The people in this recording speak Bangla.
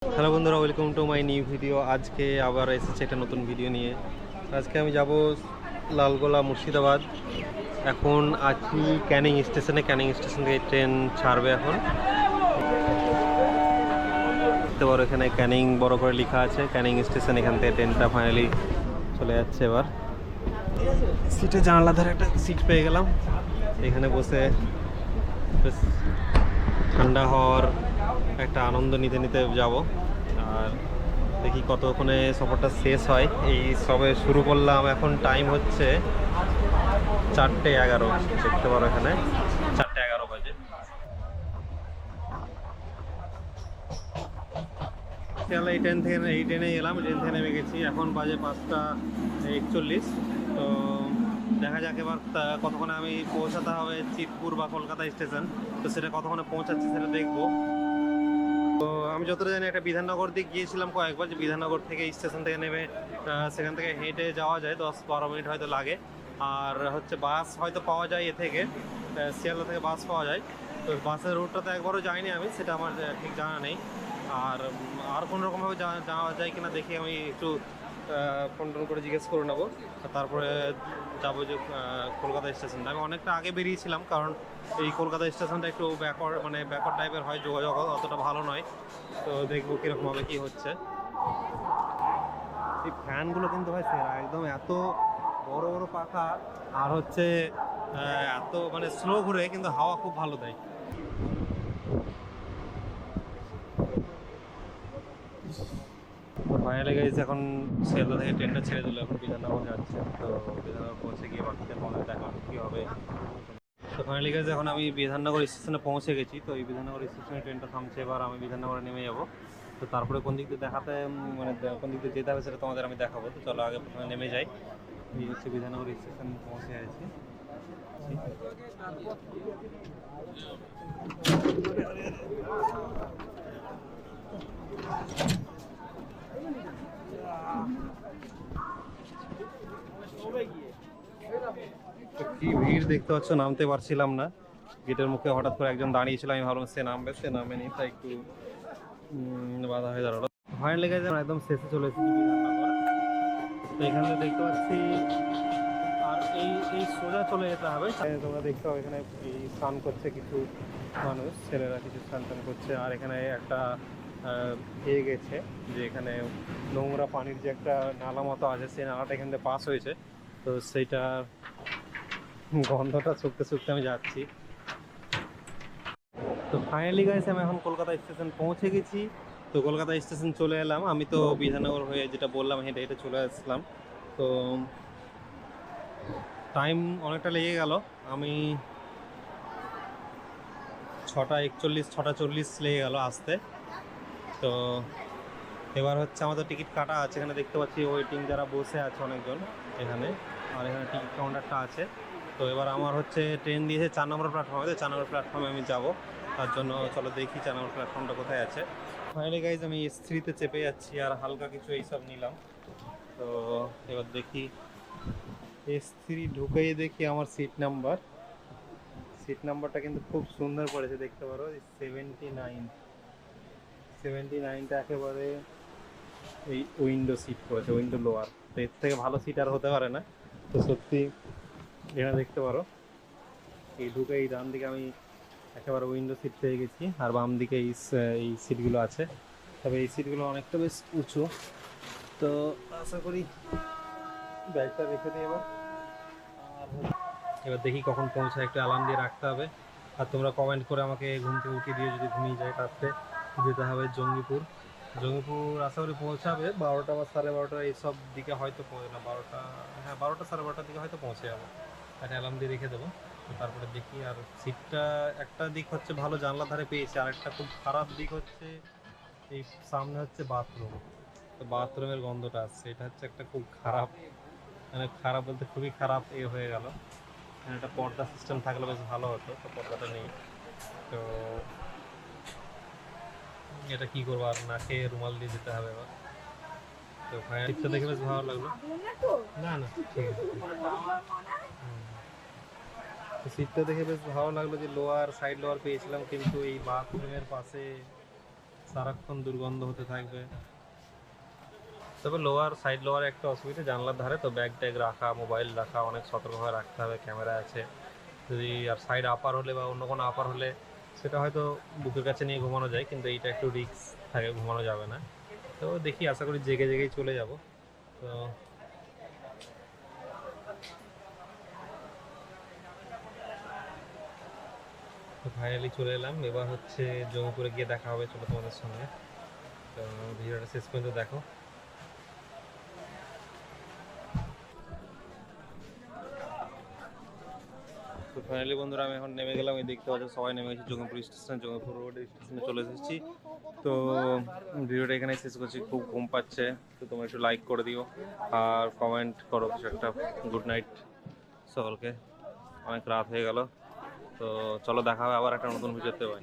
হ্যালো বন্ধুরা, welcome to my new video. আজকে আবার এসেছে একটা নতুন ভিডিও নিয়ে। আজকে আমি যাব লালগোলা মুর্শিদাবাদ। এখন আছি ক্যানিং স্টেশনে। ক্যানিং স্টেশন থেকে ট্রেন ছাড়বে এখন। দেখতে পারো এখানে ক্যানিং বড় করে লেখা আছে ক্যানিং স্টেশন। এখান থেকে ট্রেনটা ফাইনালি চলে যাচ্ছে। এবার সিটে জানালা ধারে একটা সিট পেয়ে গেলাম। এখানে বসে বেশ ঠান্ডা হওয়ার একটা আনন্দ নিতে নিতে যাব। আর দেখি কতক্ষণে সফরটা শেষ হয়। এই সবে শুরু করলাম, এখন টাইম হচ্ছে 4:11। দেখতে পারো এখানে 4:11 বাজে। এই ট্রেনে এলাম, ট্রেন থেকে নেমে গেছি। এখন বাজে 5:41। তো দেখা যাক এবার কতক্ষণে আমি পৌঁছাতে হবে চিতপুর বা কলকাতা স্টেশন। তো সেটা কতক্ষণে পৌঁছাচ্ছে সেটা দেখবো। তো আমি যতটা জানি একটা বিধাননগর দিক গিয়েছিলাম কয়েকবার, যে বিধাননগর থেকে স্টেশন থেকে নেমে সেখান থেকে হেঁটে যাওয়া যায়, 10-12 মিনিট হয়তো লাগে। আর হচ্ছে বাস হয়তো পাওয়া যায় এ থেকে, শিয়ালদা থেকে বাস পাওয়া যায়। তো বাসের রুটটা তো একবারও যাইনি আমি, সেটা আমার ঠিক জানা নেই। আর কোনো রকমভাবে যাওয়া যায় কিনা দেখি, আমি একটু ফোন টোন করে জিজ্ঞেস করে নেবো। তারপরে যাবো যে কলকাতা স্টেশনটা। আমি অনেকটা আগে বেরিয়েছিলাম, কারণ এই কলকাতা স্টেশনটা একটু ব্যাকওয়ার্ড টাইপের হয়, যোগাযোগ অতটা ভালো নয়। তো দেখবো কীরকমভাবে কী হচ্ছে। এই ফ্যানগুলো কিন্তু হয় সেরা, একদম এত বড় বড় পাখা। আর হচ্ছে এত মানে স্লো ঘুরে, কিন্তু হাওয়া খুব ভালো দেয়। ফাইনালি গাইস, এখন শিয়ালদা থেকে ট্রেনটা ছেড়ে দিল, এখন বিধাননগর যাচ্ছে। তো বিধাননগর পৌঁছে গিয়ে বাকিটা তোমাদের দেখানো কী হবে। তো ফাইনালি গাইস, এখন আমি বিধাননগর স্টেশনে পৌঁছে গেছি। তো এই বিধাননগর স্টেশনে ট্রেনটা থামছে, এবার আমি বিধাননগরে নেমে যাব। তো তারপরে কোন দিক দিয়ে মানে কোন দিক দিয়ে যেতে হবে সেটা তোমাদের আমি দেখাবো। তো চলো আগে প্রথমে নেমে যাই। এই হচ্ছে বিধাননগর স্টেশন, পৌঁছে গেছি। কি ভিড় দেখতে পাচ্ছ, নামতে পারছিলাম না। গেটের মুখে হঠাৎ করে একজন দাঁড়িয়েছিল, আমি ভাবলাম সে নামবে, সে নামেনি, তাই একটু বাধা হয়ে দাঁড়ালো। ফাইনালি গাইস, আমরা একদম শেষে চলে এসেছি বিধাননগর। তো এখানে দেখতে পাচ্ছি, আর এই এই সোজা চলে যেতে হবে। তোমরা দেখতে পাবে এখানে এই স্নান করছে কিছু মানুষ, ছেলেরা কিছু স্নান টান করছে। আর এখানে একটা পেয়ে গেছে, যে এখানে নোংরা পানির যে একটা নালা মতো আছে, সেই নালাটা এখান থেকে পাস হয়েছে। তো সেইটা গন্ধটা শুকতে শুকতে আমি যাচ্ছি। তো ফাইনালি গাইস, আমি এখন কলকাতা স্টেশন পৌঁছে গেছি। তো কলকাতা স্টেশন চলে এলাম। আমি তো বিধাননগর হয়ে যেটা বললাম হেঁটে হেঁটে চলে আসলাম। তো টাইম অনেকটা লেগে গেল। আমি 6:41 6:40 লেগে গেল আসতে। তো এবার হচ্ছে আমাদের টিকিট কাটা আছে, এখানে দেখতে পাচ্ছি ওয়েটিং যারা বসে আছে অনেকজন এখানে। আর এখানে টিকিট কাউন্টারটা আছে। তো এবার আমার হচ্ছে ট্রেন দিয়েছে 4 নম্বর প্ল্যাটফর্মে। তো 4 নম্বর প্ল্যাটফর্মে আমি যাব, তার জন্য চলো দেখি 4 নম্বর প্ল্যাটফর্মটা কোথায় আছে। ফাইনালি গাইজ, আমি S3-তে চেপে যাচ্ছি, আর হালকা কিছু এইসব নিলাম। তো এবার দেখি S3 ঢুকেই দেখি আমার সিট নাম্বারটা কিন্তু খুব সুন্দর পড়েছে, দেখতে পারো 79টা একেবারে এই উইন্ডো সিট পড়েছে, উইন্ডো লোয়ার। তো এর থেকে ভালো সিট আর হতে পারে না। তো সত্যি এখানে দেখতে পারো, এই ঢুকে এই ডান দিকে আমি একেবারে উইন্ডো সিট পেয়ে গেছি, আর বাম দিকে এই সিটগুলো আছে। তবে এই সিটগুলো অনেকটা বেশ উঁচু। তো আশা করি ব্যাগটা রেখে দিই এবার। এবার দেখি কখন পৌঁছায়, একটু অ্যালার্ম দিয়ে রাখতে হবে। আর তোমরা কমেন্ট করে আমাকে ঘুম থেকে উঠিয়ে দিয়ে, যদি ঘুমিয়ে যায় রাত্রে যেতে হবে জঙ্গিপুর। আশা করি পৌঁছাবে 12টা বা 12:30 এইসব দিকে, হয়তো না 12টা, হ্যাঁ 12টা 12:30 দিকে হয়তো পৌঁছে যাবো। একটা অ্যালার্ম দিয়ে রেখে দেবো। তো তারপরে দেখি। আর সিটটা একটা দিক হচ্ছে ভালো, জানলার ধারে পেয়েছি। আর একটা খুব খারাপ দিক হচ্ছে এই সামনে হচ্ছে বাথরুম। তো বাথরুমের গন্ধটা আসছে, এটা হচ্ছে একটা খুব খারাপ, মানে খারাপ বলতে খুবই খারাপ হয়ে গেল। একটা পর্দা সিস্টেম থাকলে বেশ ভালো হতো, তো পর্দাটা নেই। তো এটা কি করবো, আর না খেয়ে রুমাল দিয়ে যেতে হবে এবার। তো সিটটা দেখে বেশ ভালো লাগলো। না না, ঠিক আছে। তো সিটটা দেখে বেশ ভালো লাগলো, যে সাইড লোয়ার পেয়েছিলাম, কিন্তু এই বাথরুমের পাশে সারাক্ষণ দুর্গন্ধ হতে থাকবে। তবে সাইড লোয়ার একটা অসুবিধা, জানলার ধারে তো ব্যাগ ট্যাগ রাখা, মোবাইল রাখা অনেক সতর্কভাবে রাখতে হবে, ক্যামেরা আছে। যদি আর সাইড আপার হলে বা অন্য কোনো আপার হলে সেটা হয়তো বুকের কাছে নিয়ে ঘুমানো যায়, কিন্তু এইটা একটু রিস্ক থাকে, ঘুমানো যাবে না। তো দেখি, আশা করি জেগে জেগেই চলে যাব। তো ফাইনালি চলে এলাম। এবার হচ্ছে জঙ্গিপুরে গিয়ে দেখা হবে, চলো তোমাদের সঙ্গে। তো ভিডিওটা শেষ পর্যন্ত দেখো। তো ফাইনালি বন্ধুরা, আমি এখন নেমে গেলাম। এই দেখতে পাচ্ছ সবাই নেমে গেছে জঙ্গিপুর স্টেশন, জঙ্গিপুর রোড স্টেশনে চলে এসেছি। তো ভিডিওটা এখানে শেষ করছি, খুব ঘুম পাচ্ছে। তো তোমরা একটু লাইক করে দিও আর কমেন্ট করো কিছু একটা। গুড নাইট সকলকে, অনেক রাত হয়ে গেল। তো চলো দেখা হবে আবার একটা নতুন ভিডিওতে। ভাই।